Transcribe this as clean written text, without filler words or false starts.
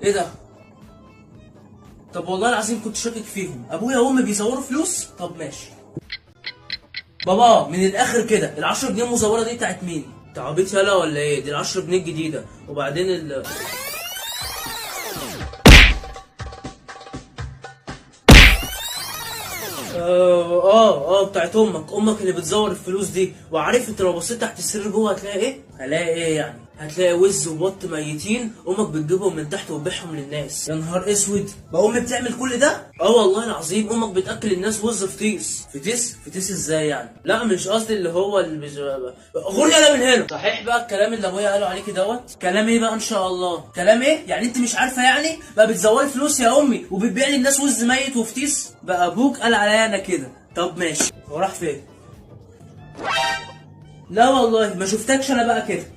ايه ده؟ طب والله العظيم كنت شاكك فيهم، ابويا وامي بيزوروا فلوس. طب ماشي بابا، من الاخر كده ال10 جنيه المزوره دي بتاعت مين؟ انت عبيط يالا ولا ايه؟ دي ال10 جنيه الجديده. وبعدين بتاعت امك اللي بتزور الفلوس دي. وعارف انت لو بصيت تحت السرير جوه هتلاقي ايه؟ هلاقي ايه يعني؟ هتلاقي وز وبط ميتين، امك بتجيبهم من تحت وتبيعهم للناس. يا نهار اسود، بقى امي بتعمل كل ده؟ اه والله العظيم امك بتاكل الناس وز فطيس. فطيس ازاي يعني؟ لا مش قصدي اللي هو غور يالا من هنا. صحيح بقى الكلام اللي ابويا قاله عليكي دوت؟ كلام ايه بقى ان شاء الله؟ كلام ايه؟ يعني انت مش عارفه يعني؟ بقى بتزوري فلوس يا امي وبتبيع للناس وز ميت وفطيس؟ بقى ابوك قال عليا انا كده. طب ماشي، هو راح فين؟ لا والله ما شفتكش انا بقى كده.